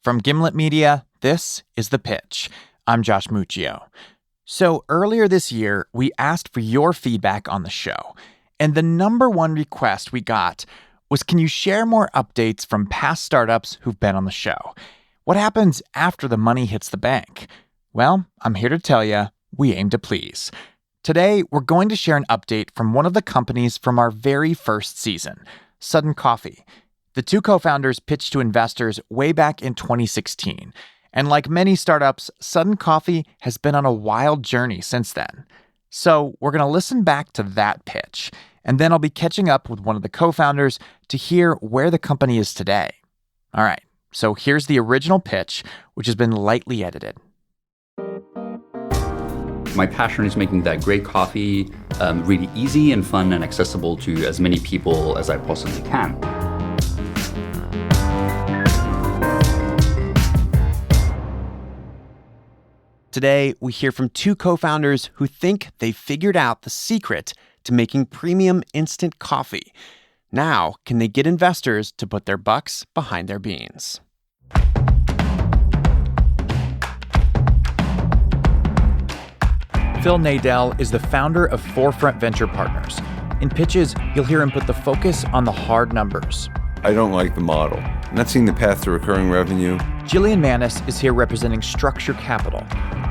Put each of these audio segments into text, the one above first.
From Gimlet Media, this is The Pitch. I'm Josh Muccio. So earlier this year, we asked for your feedback on the show. And the number one request we got was, can you share more updates from past startups who've been on the show? What happens after the money hits the bank? Well, I'm here to tell you, we aim to please. Today, we're going to share an update from one of the companies from our very first season, Sudden Coffee. The two co-founders pitched to investors way back in 2016. And like many startups, Sudden Coffee has been on a wild journey since then. So we're going to listen back to that pitch, and then I'll be catching up with one of the co-founders to hear where the company is today. All right, so here's the original pitch, which has been lightly edited. My passion is making that great coffee really easy and fun and accessible to as many people as I possibly can. Today, we hear from two co-founders who think they've figured out the secret to making premium instant coffee. Now, can they get investors to put their bucks behind their beans? Phil Nadell is the founder of Forefront Venture Partners. In pitches, you'll hear him put the focus on the hard numbers. I don't like the model. I'm not seeing the path to recurring revenue. Jillian Manis is here representing Structure Capital.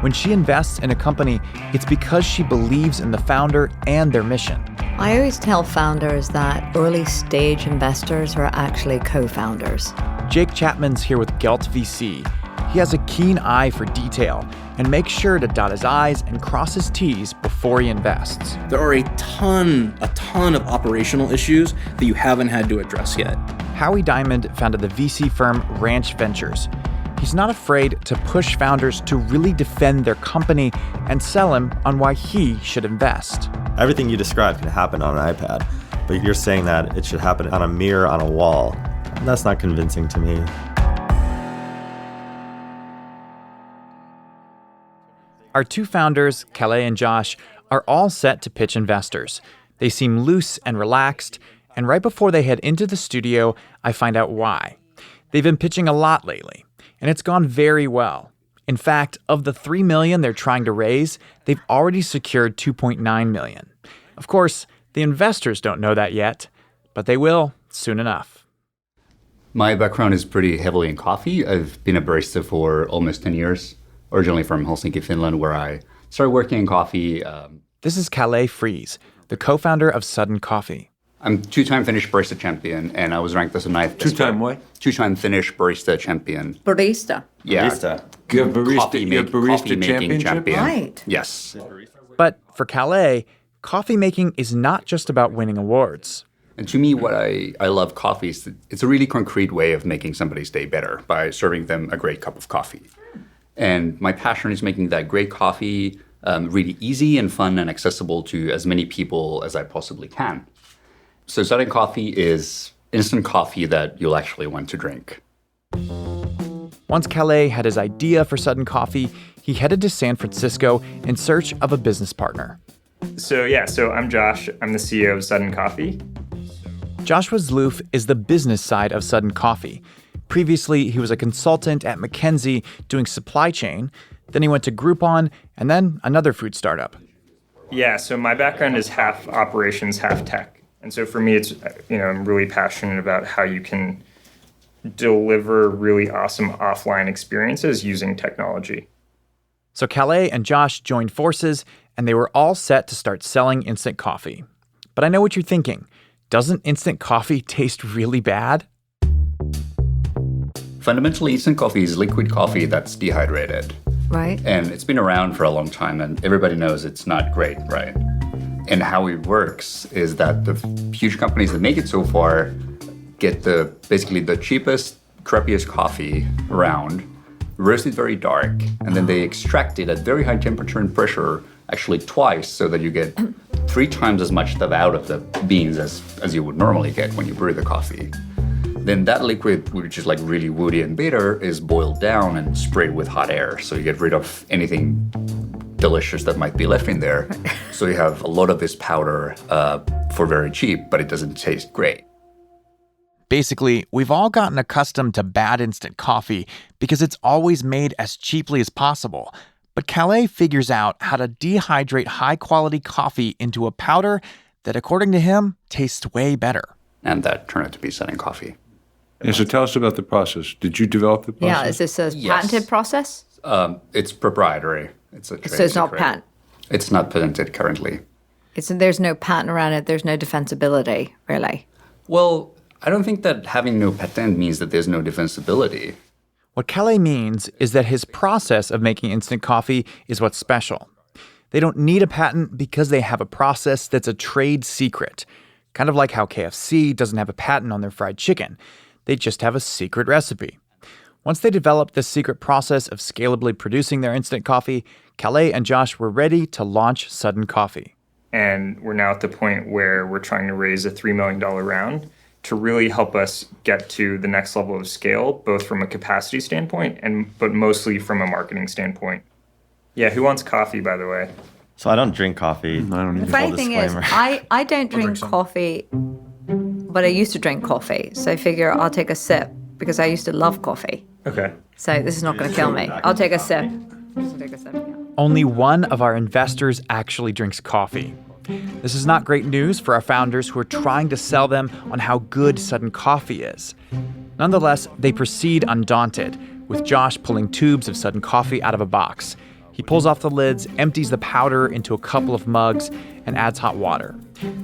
When she invests in a company, it's because she believes in the founder and their mission. I always tell founders that early stage investors are actually co-founders. Jake Chapman's here with Gelt VC. He has a keen eye for detail and makes sure to dot his I's and cross his T's before he invests. There are a ton of operational issues that you haven't had to address yet. Howie Diamond founded the VC firm Ranch Ventures. He's not afraid to push founders to really defend their company and sell him on why he should invest. Everything you described can happen on an iPad, but you're saying that it should happen on a mirror on a wall. That's not convincing to me. Our two founders, Kalle and Josh, are all set to pitch investors. They seem loose and relaxed, and right before they head into the studio, I find out why. They've been pitching a lot lately, and it's gone very well. In fact, of the $3 million they're trying to raise, they've already secured $2.9 million. Of course, the investors don't know that yet, but they will soon enough. My background is pretty heavily in coffee. I've been a barista for almost 10 years, originally from Helsinki, Finland, where I started working in coffee. This is Kalle Freese, the co-founder of Sudden Coffee. I'm two-time Finnish barista champion, and I was ranked as a ninth. Two-time what? Two-time Finnish barista champion. Barista. Yeah. Barista. You have barista making championship? Right. Yes. But for Kalle, coffee making is not just about winning awards. And to me, what I love coffee is that it's a really concrete way of making somebody's day better by serving them a great cup of coffee. And my passion is making that great coffee really easy and fun and accessible to as many people as I possibly can. So Sudden Coffee is instant coffee that you'll actually want to drink. Once Kalle had his idea for Sudden Coffee, he headed to San Francisco in search of a business partner. So I'm Josh. I'm the CEO of Sudden Coffee. Joshua Zloof is the business side of Sudden Coffee. Previously, he was a consultant at McKinsey doing supply chain. Then he went to Groupon, and then another food startup. Yeah, so my background is half operations, half tech. And so for me, it's, I'm really passionate about how you can deliver really awesome offline experiences using technology. So Kalle and Josh joined forces, and they were all set to start selling instant coffee. But I know what you're thinking. Doesn't instant coffee taste really bad? Fundamentally, instant coffee is liquid coffee that's dehydrated. Right. And it's been around for a long time, and everybody knows it's not great, right? And how it works is that the huge companies that make it so far get basically the cheapest, crappiest coffee around, roast it very dark, and then they extract it at very high temperature and pressure, actually twice, so that you get 3 times as much stuff out of the beans as you would normally get when you brew the coffee. Then that liquid, which is like really woody and bitter, is boiled down and sprayed with hot air. So you get rid of anything delicious that might be left in there. So you have a lot of this powder for very cheap, but it doesn't taste great. Basically, we've all gotten accustomed to bad instant coffee because it's always made as cheaply as possible. But Kalle figures out how to dehydrate high-quality coffee into a powder that, according to him, tastes way better. And that turned out to be Southern coffee. Yeah, so tell us about the process. Did you develop the process? Yeah, is this a patented process? It's proprietary. It's a trade So it's not secret. patent. It's not patented currently. There's no patent around it. There's no defensibility, really. Well, I don't think that having no patent means that there's no defensibility. What Kalle means is that his process of making instant coffee is what's special. They don't need a patent because they have a process that's a trade secret. Kind of like how KFC doesn't have a patent on their fried chicken. They just have a secret recipe. Once they developed this secret process of scalably producing their instant coffee, Kalle and Josh were ready to launch Sudden Coffee. And we're now at the point where we're trying to raise a $3 million round to really help us get to the next level of scale, both from a capacity standpoint but mostly from a marketing standpoint. Yeah, who wants coffee, by the way? So I don't drink coffee. I don't The need funny thing is, I don't drink coffee, but I used to drink coffee. So I figure I'll take a sip because I used to love coffee. Okay. So this is not going to kill me. I'll take a sip. Just take a sip. Yeah. Only one of our investors actually drinks coffee. This is not great news for our founders who are trying to sell them on how good Sudden Coffee is. Nonetheless, they proceed undaunted, with Josh pulling tubes of Sudden Coffee out of a box. He pulls off the lids, empties the powder into a couple of mugs, and adds hot water.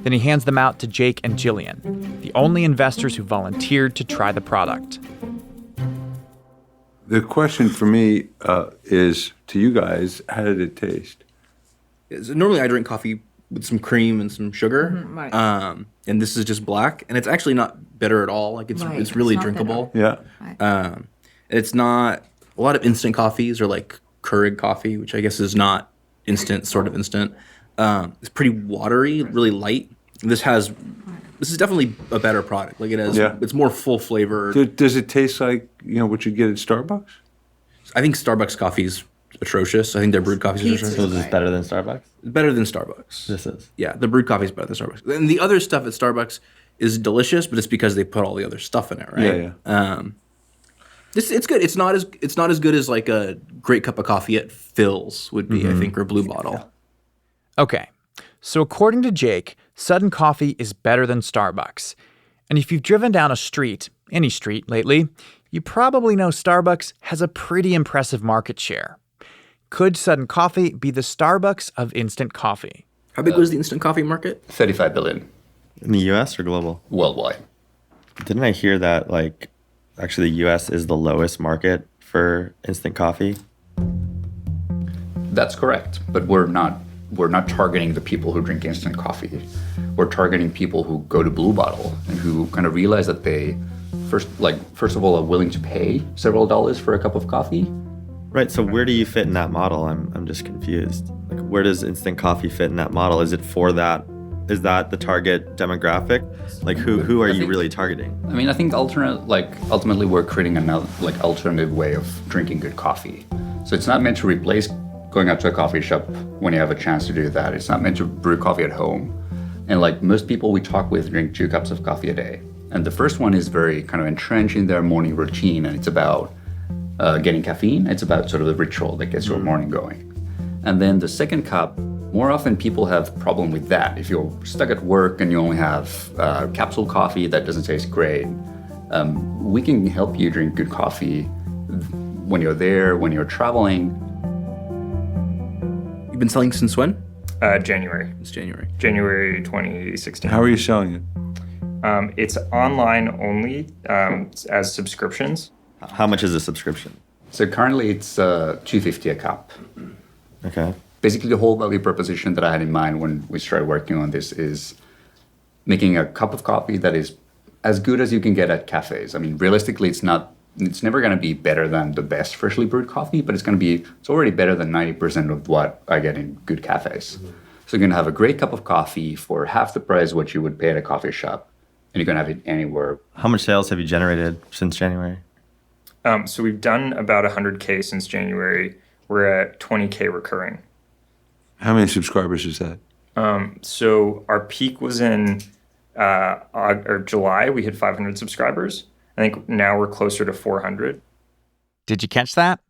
Then he hands them out to Jake and Jillian, the only investors who volunteered to try the product. The question for me is, to you guys, how did it taste? So normally I drink coffee with some cream and some sugar. Right. And this is just black. And it's actually not bitter at all. Like it's really It's not drinkable. Yeah. It's not, a lot of instant coffees are like Keurig coffee, which I guess is not instant, sort of instant. It's pretty watery, really light. This is definitely a better product. Like it's more full flavor. Does it taste like, what you get at Starbucks? I think Starbucks coffee is atrocious. I think their brewed coffee is So atrocious. is this better than Starbucks? Better than Starbucks. This is. Yeah, the brewed coffee is better than Starbucks. And the other stuff at Starbucks is delicious, but it's because they put all the other stuff in it, right? Yeah. It's good. It's not as good as like a great cup of coffee at Phil's would be, I think, or Blue Bottle. Okay, so according to Jake, Sudden Coffee is better than Starbucks. And if you've driven down a street, any street lately, you probably know Starbucks has a pretty impressive market share. Could Sudden Coffee be the Starbucks of instant coffee? How big was the instant coffee market? 35 billion In the U.S. or global? worldwide. Didn't I hear that, actually the U.S. is the lowest market for instant coffee? That's correct, but we're not targeting the people who drink instant coffee. We're targeting people who go to Blue Bottle and who kind of realize that they first of all are willing to pay several dollars for a cup of coffee. Right, so where do you fit in that model? I'm just confused. Where does instant coffee fit in that model? Is it for that? Is that the target demographic? Who are you really targeting? I mean, I think ultimately we're creating another alternative way of drinking good coffee. So it's not meant to replace going out to a coffee shop when you have a chance to do that. It's not meant to brew coffee at home. And most people we talk with drink 2 cups of coffee a day. And the first one is very kind of entrenched in their morning routine, and it's about getting caffeine. It's about sort of the ritual that gets your morning going. And then the second cup, more often people have problem with that. If you're stuck at work and you only have capsule coffee that doesn't taste great, we can help you drink good coffee when you're there, when you're traveling. You've been selling since when? January. It's January. January 2016. How are you selling it? It's online only as subscriptions. How much is a subscription? So currently it's $2.50 a cup. Okay. Basically, the whole value proposition that I had in mind when we started working on this is making a cup of coffee that is as good as you can get at cafes. I mean, realistically, it's never going to be better than the best freshly brewed coffee, but it's already better than 90% of what I get in good cafes. Mm-hmm. So you're going to have a great cup of coffee for half the price what you would pay at a coffee shop, and you're going to have it anywhere. How much sales have you generated since January? So we've done about 100K since January. We're at 20K recurring. How many subscribers is that? So our peak was in or July, we hit 500 subscribers. I think now we're closer to 400. Did you catch that?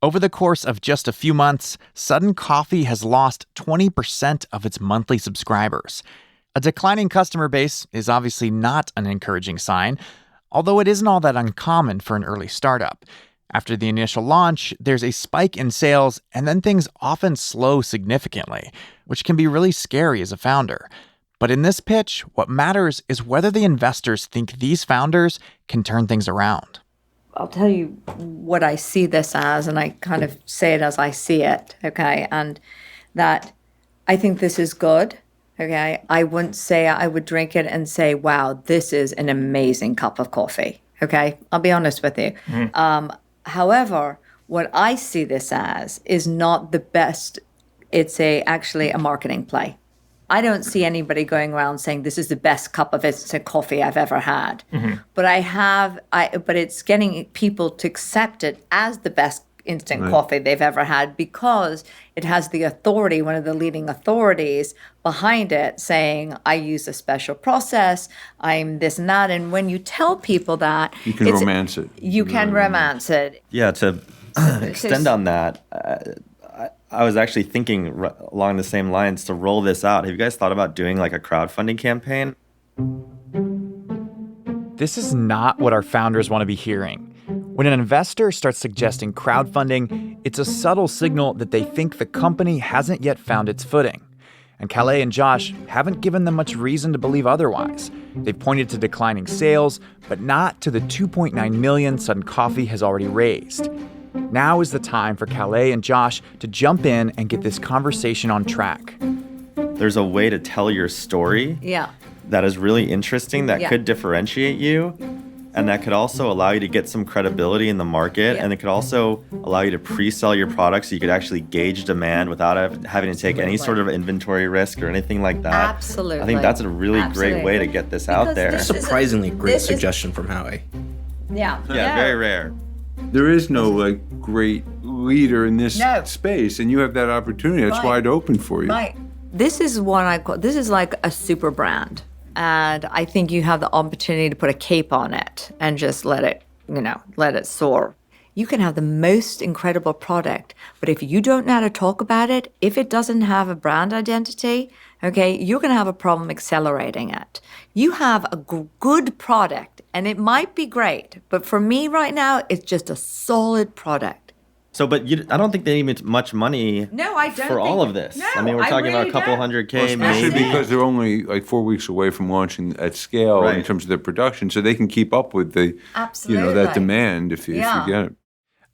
Over the course of just a few months, Sudden Coffee has lost 20% of its monthly subscribers. A declining customer base is obviously not an encouraging sign, although it isn't all that uncommon for an early startup. After the initial launch, there's a spike in sales, and then things often slow significantly, which can be really scary as a founder. But in this pitch, what matters is whether the investors think these founders can turn things around. I'll tell you what I see this as, and I kind of say it as I see it, okay? And that I think this is good, okay? I wouldn't say I would drink it and say, wow, this is an amazing cup of coffee, okay? I'll be honest with you. However, what I see this as is not the best. It's actually a marketing play. I don't see anybody going around saying this is the best cup of instant coffee I've ever had. But but it's getting people to accept it as the best instant coffee they've ever had because it has the authority, one of the leading authorities behind it saying, I use a special process, I'm this and that. And when you tell people that, You can romance it. You can romance it. Yeah, to extend on that, I was actually thinking along the same lines to roll this out. Have you guys thought about doing like a crowdfunding campaign? This is not what our founders want to be hearing. When an investor starts suggesting crowdfunding, it's a subtle signal that they think the company hasn't yet found its footing. And Kalle and Josh haven't given them much reason to believe otherwise. They've pointed to declining sales, but not to the $2.9 million Sudden Coffee has already raised. Now is the time for Kalle and Josh to jump in and get this conversation on track. There's a way to tell your story that is really interesting, that could differentiate you, and that could also allow you to get some credibility in the market, and it could also allow you to pre-sell your products so you could actually gauge demand without having to take any sort of inventory risk or anything like that. Absolutely. I think that's a really great way to get this out there. Surprisingly great suggestion from Howie. Yeah, very rare. There is no great leader in this space, and you have that opportunity. It's wide open for you. Right. This is what I call, this is like a super brand. And I think you have the opportunity to put a cape on it and just let it soar. You can have the most incredible product, but if you don't know how to talk about it, if it doesn't have a brand identity, okay, you're going to have a problem accelerating it. You have a good product, and it might be great, but for me right now, it's just a solid product. So, but I don't think they need much money for all of this. No, I mean, we're talking about a couple $100K, Especially maybe. because they're only like 4 weeks away from launching at scale in terms of their production, so they can keep up with the, that demand if you get it.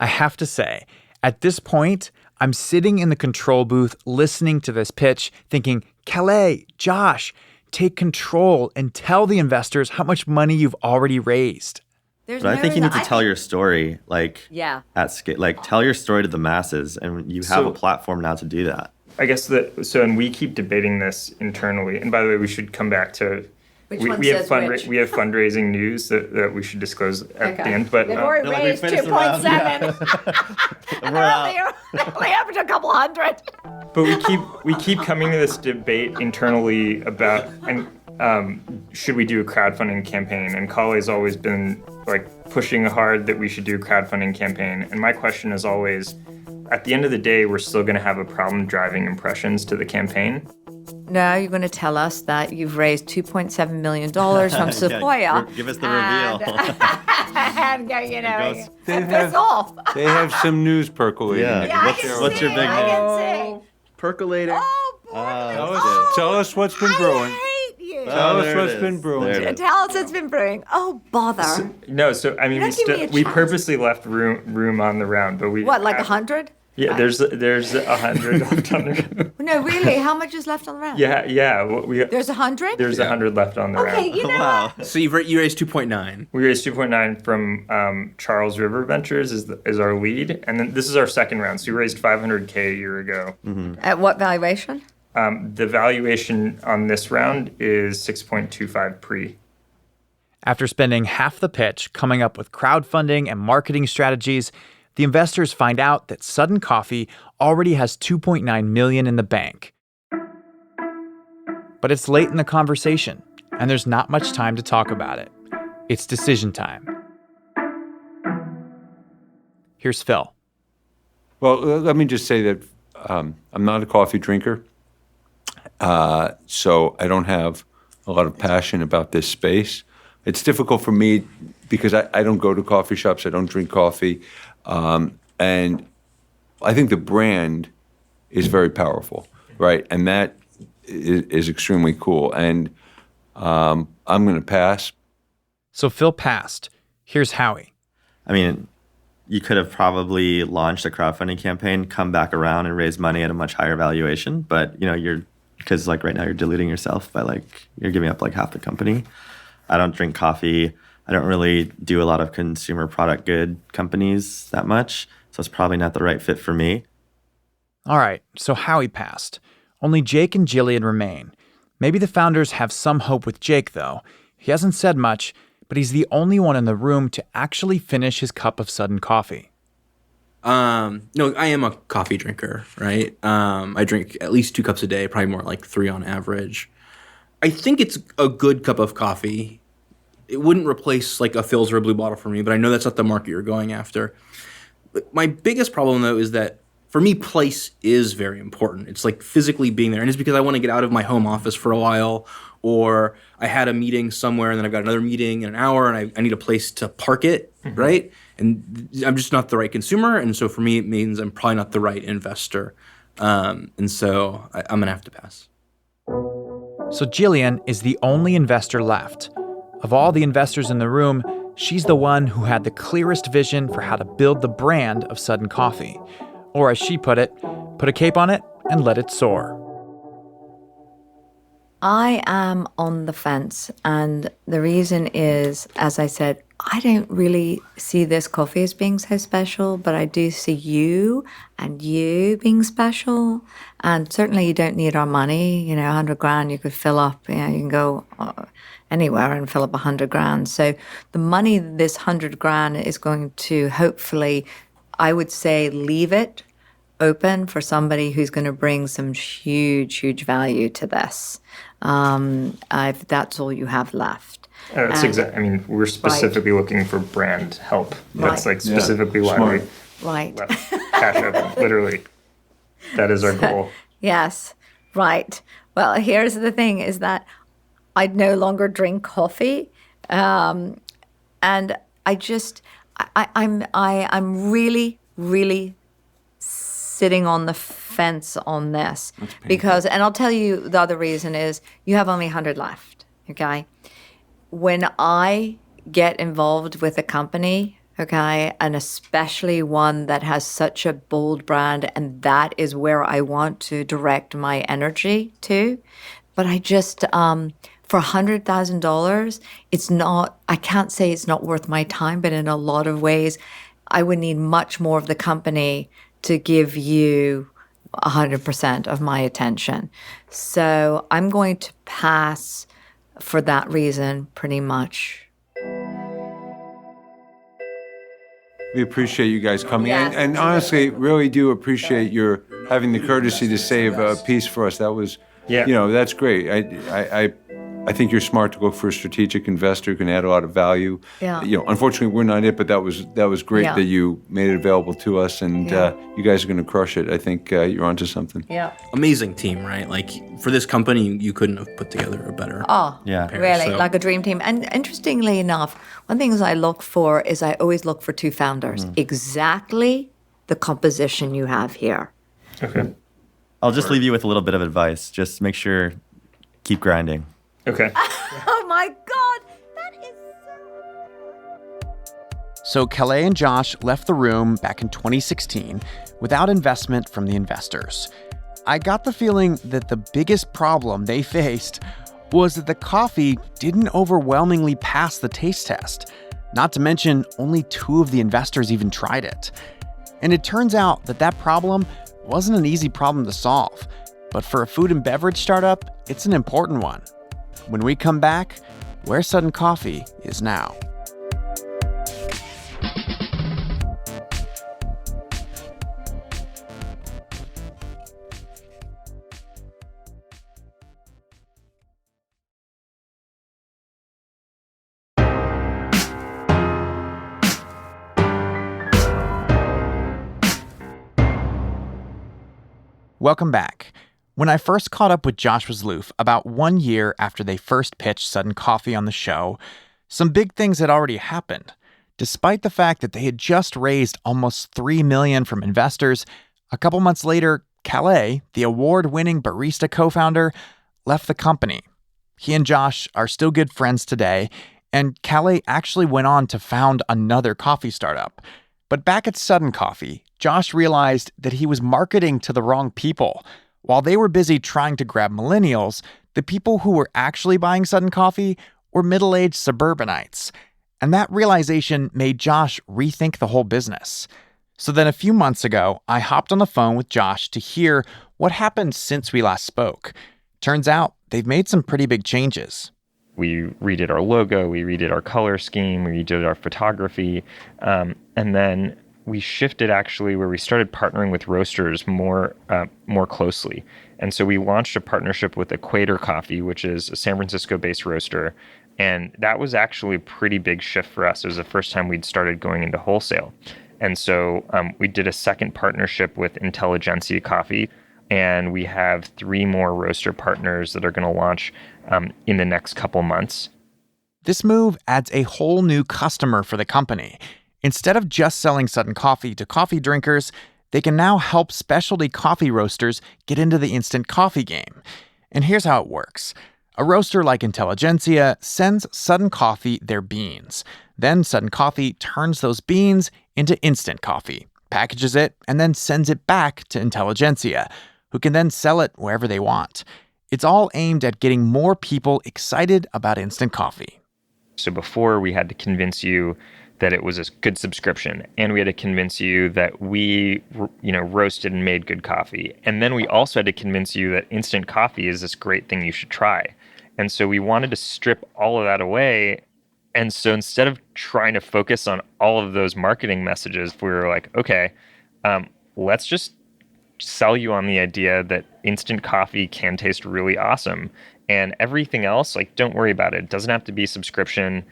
I have to say, at this point, I'm sitting in the control booth listening to this pitch, thinking, Kalle, Josh, take control and tell the investors how much money you've already raised. But I think you need to tell your story, at scale. Like, tell your story to the masses, and you have a platform now to do that. I guess and we keep debating this internally. And by the way, we should come back to we have fundraising news that we should disclose at the end. But they've already raised 2.7. And they're only up to a couple hundred. But we keep coming to this debate internally about should we do a crowdfunding campaign? And Kalle's always been pushing hard that we should do a crowdfunding campaign. And my question is always, at the end of the day, we're still going to have a problem driving impressions to the campaign. Now you're going to tell us that you've raised $2.7 million from Sequoia. Give us the reveal. And piss off. They have some news percolating. What's your big news? Percolating. Tell us what's been brewing. Tell us what's been brewing. Tell us what's been brewing. Oh, bother. We purposely left room on the round, but we... What, like 100? Yeah, there's 100 left on the round. No, really? How much is left on the round? Yeah. There's 100? There's 100 left on the round. Okay, you know wow. So you raised 2.9. We raised 2.9 from Charles River Ventures is our lead, and then this is our second round. So we raised 500K a year ago. Mm-hmm. At what valuation? The valuation on this round is 6.25 pre. After spending half the pitch coming up with crowdfunding and marketing strategies, the investors find out that Sudden Coffee already has $2.9 million in the bank. But it's late in the conversation, and there's not much time to talk about it. It's decision time. Here's Phil. Well, let me just say that I'm not a coffee drinker, so I don't have a lot of passion about this space. It's difficult for me because I don't go to coffee shops, I don't drink coffee, and I think the brand is very powerful, right? And that is extremely cool, and I'm going to pass. So Phil passed. Here's Howie. I mean, you could have probably launched a crowdfunding campaign, come back around and raise money at a much higher valuation. But, because like right now you're diluting yourself by you're giving up like half the company. I don't drink coffee. I don't really do a lot of consumer product good companies that much. So it's probably not the right fit for me. All right, so Howie passed. Only Jake and Jillian remain. Maybe the founders have some hope with Jake, though. He hasn't said much, but he's the only one in the room to actually finish his cup of sudden coffee. No, I am a coffee drinker, right? I drink at least 2 cups a day, probably more like 3 on average. I think it's a good cup of coffee. It wouldn't replace like a Philz or a Blue Bottle for me, but I know that's not the market you're going after. But my biggest problem, though, is that for me, place is very important. It's like physically being there. And it's because I want to get out of my home office for a while, or I had a meeting somewhere and then I've got another meeting in an hour and I need a place to park it, right? And I'm just not the right consumer. And so for me, it means I'm probably not the right investor. And so I'm going to have to pass. So Jillian is the only investor left. Of all the investors in the room, she's the one who had the clearest vision for how to build the brand of Sudden Coffee. Or as she put it, put a cape on it and let it soar. I am on the fence, and the reason is, as I said, I don't really see this coffee as being so special, but I do see you and you being special. And certainly you don't need our money. 100 grand you could fill up. You can go anywhere and fill up 100 grand. So the money, this 100 grand is going to hopefully, I would say, leave it open for somebody who's going to bring some huge, huge value to this. If that's all you have left. That's exactly. I mean, we're specifically looking for brand help. That's like specifically why we left Cash Up. Literally, that is our goal. Yes, right. Well, here's the thing: is that I no longer drink coffee, and I'm really, really sitting on the fence on this because, and I'll tell you the other reason is you have only 100 left. Okay. When I get involved with a company, okay, and especially one that has such a bold brand, and that is where I want to direct my energy to. But I just, for $100,000, it's not, I can't say it's not worth my time, but in a lot of ways, I would need much more of the company to give you 100% of my attention. So I'm going to pass for that reason, pretty much. We appreciate you guys coming Yes. and honestly, really do appreciate your having the courtesy to save a piece for us. That was, that's great. I think you're smart to look for a strategic investor who can add a lot of value. Yeah. Unfortunately, we're not it, but that was great that you made it available to us, and you guys are going to crush it. I think you're onto something. Yeah. Amazing team, right? Like for this company, you couldn't have put together a better pair, really, so. like a dream team. And interestingly enough, one thing I look for is I always look for 2 founders. Exactly the composition you have here. Okay. I'll just leave you with a little bit of advice. Just make sure, keep grinding. Okay. Oh my God, that is So Kalle and Josh left the room back in 2016 without investment from the investors. I got the feeling that the biggest problem they faced was that the coffee didn't overwhelmingly pass the taste test. Not to mention, only 2 of the investors even tried it. And it turns out that problem wasn't an easy problem to solve. But for a food and beverage startup, it's an important one. When we come back, where Sudden Coffee is now. Welcome back. When I first caught up with Josh Zloof about 1 year after they first pitched Sudden Coffee on the show, some big things had already happened. Despite the fact that they had just raised almost $3 million from investors, a couple months later, Kalle, the award-winning barista co-founder, left the company. He and Josh are still good friends today, and Kalle actually went on to found another coffee startup. But back at Sudden Coffee, Josh realized that he was marketing to the wrong people. While they were busy trying to grab millennials, the people who were actually buying Sudden Coffee were middle-aged suburbanites. And that realization made Josh rethink the whole business. So then a few months ago, I hopped on the phone with Josh to hear what happened since we last spoke. Turns out they've made some pretty big changes. We redid our logo, we redid our color scheme, we redid our photography, and then we shifted actually where we started partnering with roasters more closely. And so we launched a partnership with Equator Coffee, which is a San Francisco-based roaster. And that was actually a pretty big shift for us. It was the first time we'd started going into wholesale. And so we did a second partnership with Intelligentsia Coffee. And we have 3 more roaster partners that are going to launch in the next couple months. This move adds a whole new customer for the company. Instead of just selling Sudden Coffee to coffee drinkers, they can now help specialty coffee roasters get into the instant coffee game. And here's how it works. A roaster like Intelligentsia sends Sudden Coffee their beans. Then Sudden Coffee turns those beans into instant coffee, packages it, and then sends it back to Intelligentsia, who can then sell it wherever they want. It's all aimed at getting more people excited about instant coffee. So before we had to convince you that it was a good subscription, and we had to convince you that we, roasted and made good coffee. And then we also had to convince you that instant coffee is this great thing you should try. And so we wanted to strip all of that away. And so instead of trying to focus on all of those marketing messages, we were like, okay, let's just sell you on the idea that instant coffee can taste really awesome. And everything else, don't worry about it. It doesn't have to be subscription.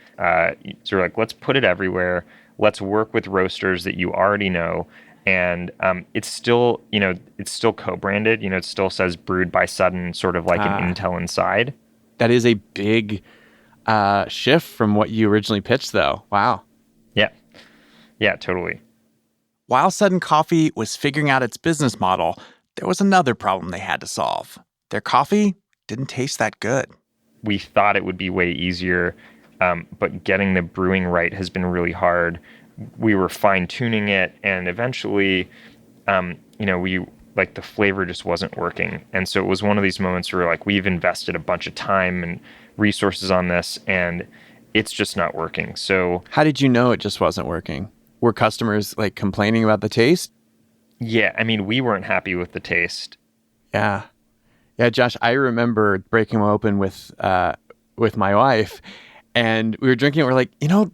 So let's put it everywhere. Let's work with roasters that you already know. And it's still, it's still co-branded. It still says brewed by Sudden, sort of like an Intel inside. That is a big shift from what you originally pitched, though. Wow. Yeah, totally. While Sudden Coffee was figuring out its business model, there was another problem they had to solve. Their coffee didn't taste that good. We thought it would be way easier, but getting the brewing right has been really hard. We were fine-tuning it, and eventually, the flavor just wasn't working. And so it was one of these moments where we've invested a bunch of time and resources on this, and it's just not working. So how did you know it just wasn't working? Were customers complaining about the taste? Yeah, we weren't happy with the taste. Yeah, Josh, I remember breaking one open with my wife, and we were drinking it. We're like,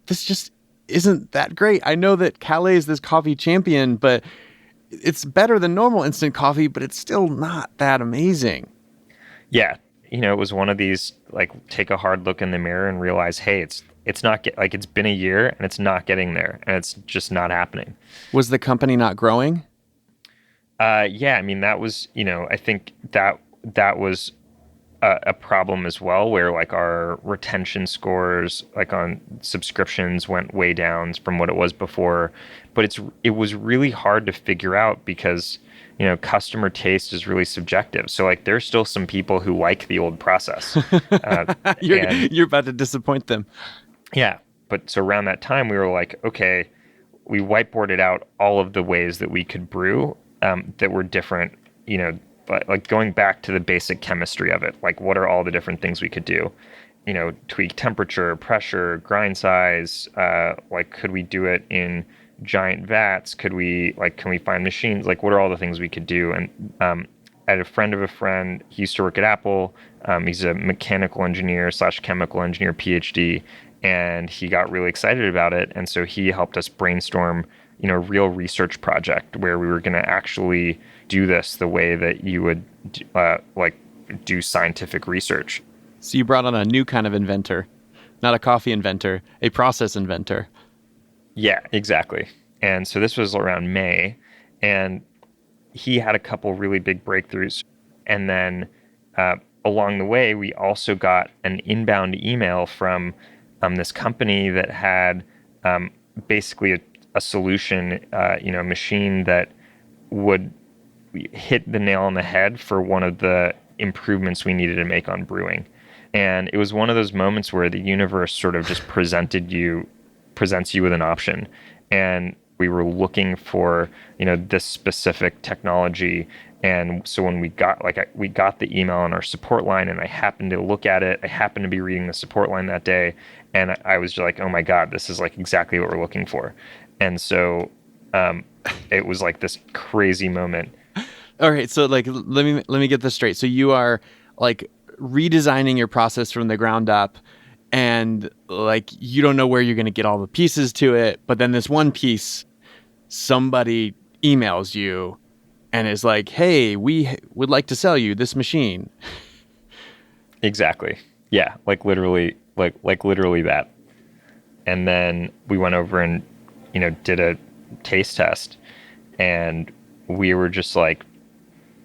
this just isn't that great. I know that Kalle is this coffee champion, but it's better than normal instant coffee, but it's still not that amazing. Yeah, it was one of these take a hard look in the mirror and realize, hey, it's not it's been a year and it's not getting there, and it's just not happening. Was the company not growing? Yeah, that was, I think that was a problem as well, where our retention scores on subscriptions went way down from what it was before. But it was really hard to figure out because customer taste is really subjective. So there's still some people who like the old process. You're about to disappoint them. Yeah, but so around that time we were like, okay, we whiteboarded out all of the ways that we could brew that were different, but going back to the basic chemistry of it, what are all the different things we could do? Tweak temperature, pressure, grind size. Could we do it in giant vats? Could we can we find machines? What are all the things we could do? And I had a friend of a friend. He used to work at Apple. He's a mechanical engineer / chemical engineer PhD, and he got really excited about it. And so he helped us brainstorm a real research project where we were going to actually do this the way that you would do scientific research. So you brought on a new kind of inventor, not a coffee inventor, a process inventor. Yeah, exactly. And so this was around May, and he had a couple really big breakthroughs. And then along the way, we also got an inbound email from this company that had basically a solution, a machine that would hit the nail on the head for one of the improvements we needed to make on brewing. And it was one of those moments where the universe sort of just presents you with an option. And we were looking for, this specific technology. And so when we got the email on our support line, and I happened to look at it, I happened to be reading the support line that day, and I was just like, oh my God, this is like exactly what we're looking for. And so it was like this crazy moment. All right, so like let me get this straight. So you are like redesigning your process from the ground up, and like you don't know where you're going to get all the pieces to it, but then this one piece, somebody emails you and is like, "Hey, we would like to sell you this machine." Exactly. Yeah, like literally that. And then we went over and did a taste test, and we were just like,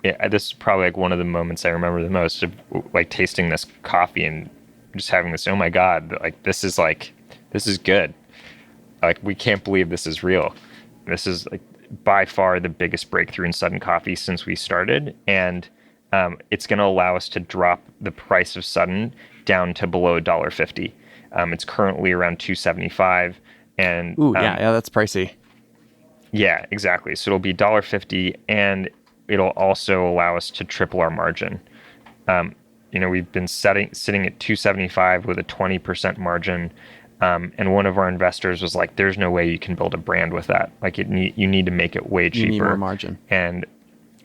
yeah, this is probably like one of the moments I remember the most of like tasting this coffee and just having this, oh my God, like this is good. Like, we can't believe this is real. This is like by far the biggest breakthrough in Sudden Coffee since we started. And it's going to allow us to drop the price of Sudden down to below $1.50. It's currently around $2.75. And yeah, that's pricey. Yeah, exactly. So it'll be $1.50, and it'll also allow us to triple our margin. We've been sitting at $2.75 with a 20% margin. And one of our investors was like, there's no way you can build a brand with that. Like you need to make it way cheaper. You need more margin. And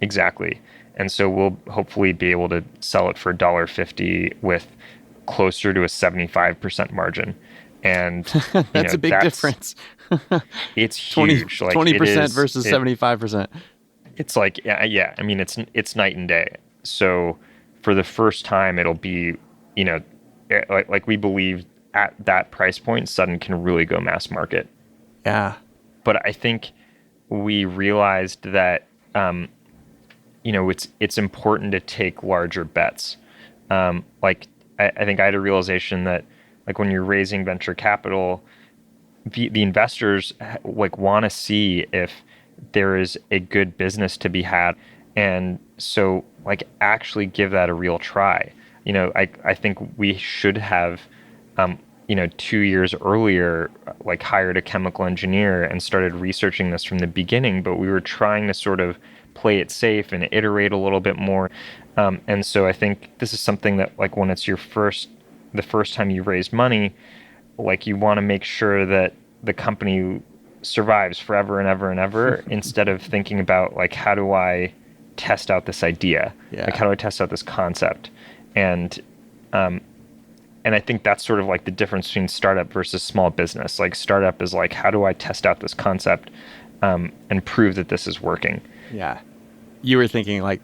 exactly. And so we'll hopefully be able to sell it for $1.50 with closer to a 75% margin. And that's a big difference. It's huge. 20% versus 75%. It's like, yeah. I mean, it's night and day. So for the first time, it'll be, like we believe at that price point, Sudden can really go mass market. Yeah. But I think we realized that, it's important to take larger bets. I think I had a realization that, like, when you're raising venture capital, the investors like want to see if there is a good business to be had, and so like actually give that a real try. I think we should have 2 years earlier like hired a chemical engineer and started researching this from the beginning, but we were trying to sort of play it safe and iterate a little bit more. And so I think this is something that, like, when it's the first time you raise money, like, you want to make sure that the company survives forever and ever and ever instead of thinking about, like, how do I test out this idea? Yeah. Like, how do I test out this concept? And I think that's sort of like the difference between startup versus small business. Like, startup is like, how do I test out this concept and prove that this is working? Yeah. You were thinking, like,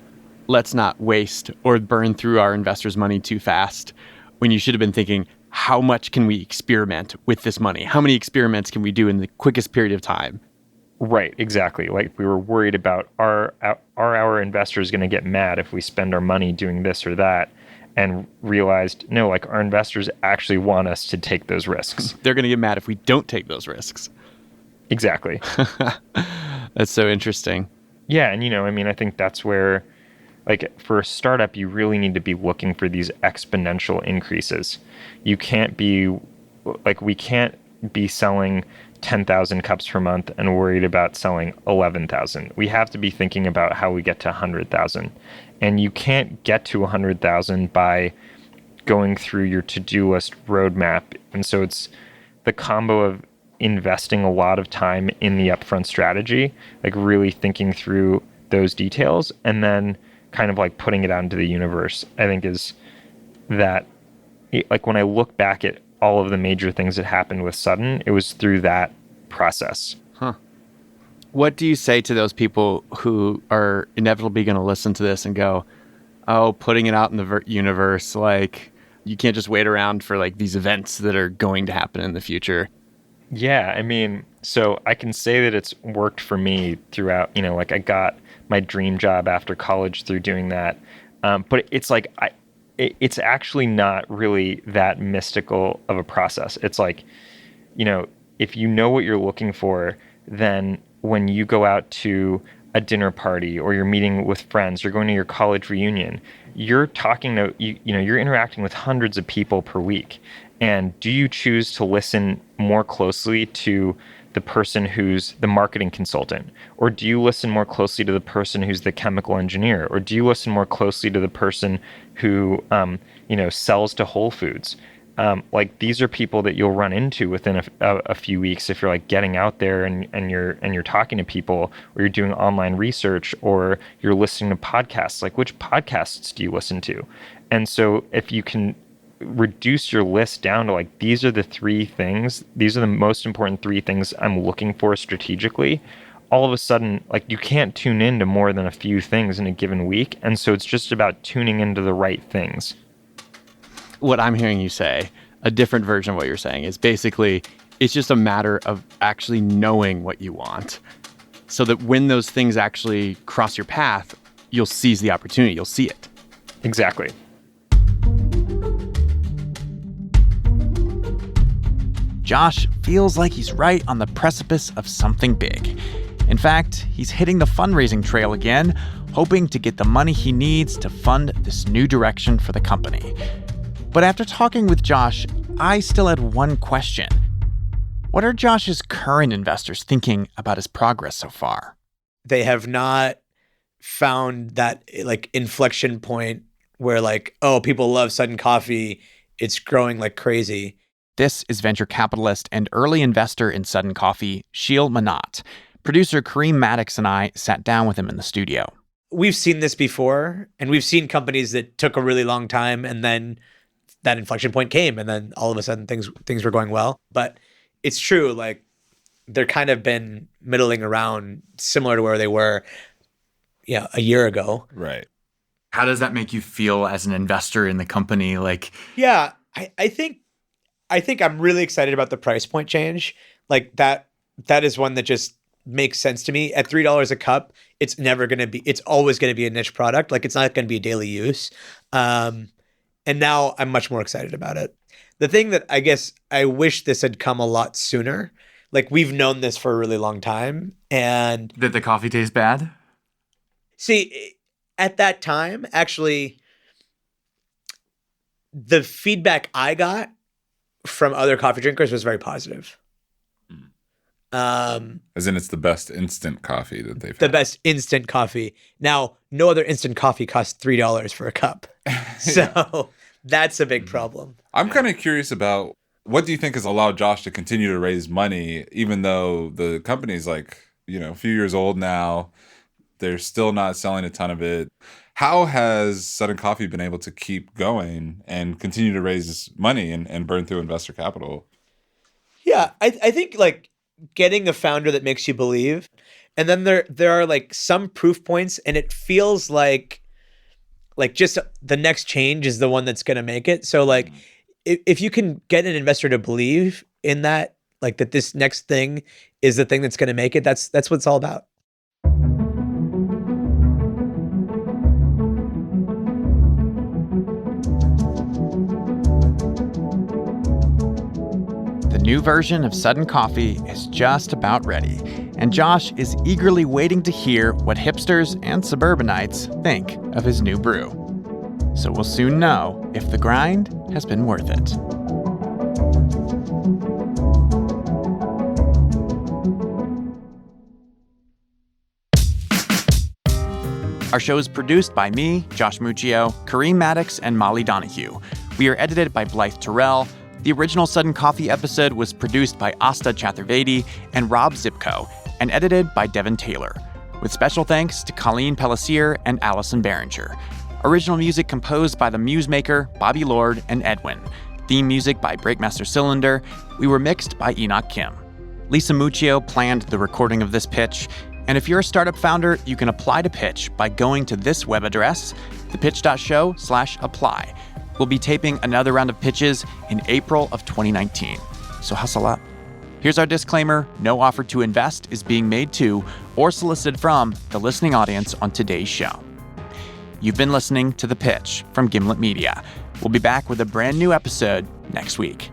let's not waste or burn through our investors' money too fast, when you should have been thinking, how much can we experiment with this money? How many experiments can we do in the quickest period of time? Right, exactly. Like, we were worried about are our investors going to get mad if we spend our money doing this or that, and realized, no, like, our investors actually want us to take those risks. They're going to get mad if we don't take those risks. Exactly. That's so interesting. Yeah, and I think that's where, like, for a startup, you really need to be looking for these exponential increases. You can't be, like, we can't be selling 10,000 cups per month and worried about selling 11,000. We have to be thinking about how we get to 100,000. And you can't get to 100,000 by going through your to-do list roadmap. And so it's the combo of investing a lot of time in the upfront strategy, like really thinking through those details, and then kind of like putting it out into the universe, I think is that, like, when I look back at all of the major things that happened with Sudden, it was through that process. Huh. What do you say to those people who are inevitably going to listen to this and go, oh, putting it out in the universe, like, you can't just wait around for, like, these events that are going to happen in the future? Yeah, I mean, so I can say that it's worked for me throughout, like I got my dream job after college through doing that. But it's like, it's actually not really that mystical of a process. It's like, if you know what you're looking for, then when you go out to a dinner party or you're meeting with friends, you're going to your college reunion, you're talking to, you're interacting with hundreds of people per week. And do you choose to listen more closely to the person who's the marketing consultant? Or do you listen more closely to the person who's the chemical engineer? Or do you listen more closely to the person who, sells to Whole Foods? Like these are people that you'll run into within a few weeks if you're like getting out there and you're talking to people, or you're doing online research, or you're listening to podcasts. Like which podcasts do you listen to? And so if you can reduce your list down to like, these are the most important 3 things I'm looking for strategically, all of a sudden, like you can't tune into more than a few things in a given week. And so it's just about tuning into the right things. What I'm hearing you say, a different version of what you're saying, is basically it's just a matter of actually knowing what you want, so that when those things actually cross your path, you'll seize the opportunity, you'll see it. Exactly. Josh feels like he's right on the precipice of something big. In fact, he's hitting the fundraising trail again, hoping to get the money he needs to fund this new direction for the company. But after talking with Josh, I still had one question. What are Josh's current investors thinking about his progress so far? They have not found that like inflection point where like, oh, people love Sudden Coffee, it's growing like crazy. This is venture capitalist and early investor in Sudden Coffee, Sheil Manat. Producer Kareem Maddox and I sat down with him in the studio. We've seen this before, and we've seen companies that took a really long time, and then that inflection point came, and then all of a sudden things were going well. But it's true, like they're kind of been middling around similar to where they were, a year ago. Right. How does that make you feel as an investor in the company? Yeah, I think I'm really excited about the price point change. Like that is one that just makes sense to me. At $3 a cup, it's always going to be a niche product. Like it's not going to be daily use. And now I'm much more excited about it. The thing that I guess I wish this had come a lot sooner. Like we've known this for a really long time. And did the coffee taste bad? See, at that time, actually, the feedback I got from other coffee drinkers was very positive. As in it's the best instant coffee that they've had. The best instant coffee. Now, no other instant coffee costs $3 for a cup. So that's a big problem. I'm kind of curious about what do you think has allowed Josh to continue to raise money, even though the company's like, a few years old now. They're still not selling a ton of it. How has Sudden Coffee been able to keep going and continue to raise money and burn through investor capital? Yeah, I think like getting a founder that makes you believe. And then there are like some proof points, and it feels like just the next change is the one that's going to make it. So like if you can get an investor to believe in that, like that this next thing is the thing that's going to make it, that's what it's all about. The new version of Sudden Coffee is just about ready, and Josh is eagerly waiting to hear what hipsters and suburbanites think of his new brew. So we'll soon know if the grind has been worth it. Our show is produced by me, Josh Muccio, Kareem Maddox, and Molly Donahue. We are edited by Blythe Terrell. The original Sudden Coffee episode was produced by Asta Chaturvedi and Rob Zipko, and edited by Devin Taylor, with special thanks to Colleen Pellissier and Allison Behringer. Original music composed by the Musemaker, Bobby Lord, and Edwin. Theme music by Breakmaster Cylinder. We were mixed by Enoch Kim. Lisa Muccio planned the recording of this pitch, and if you're a startup founder, you can apply to pitch by going to this web address, thepitch.show/apply. We'll be taping another round of pitches in April of 2019. So hustle up. Here's our disclaimer. No offer to invest is being made to or solicited from the listening audience on today's show. You've been listening to The Pitch from Gimlet Media. We'll be back with a brand new episode next week.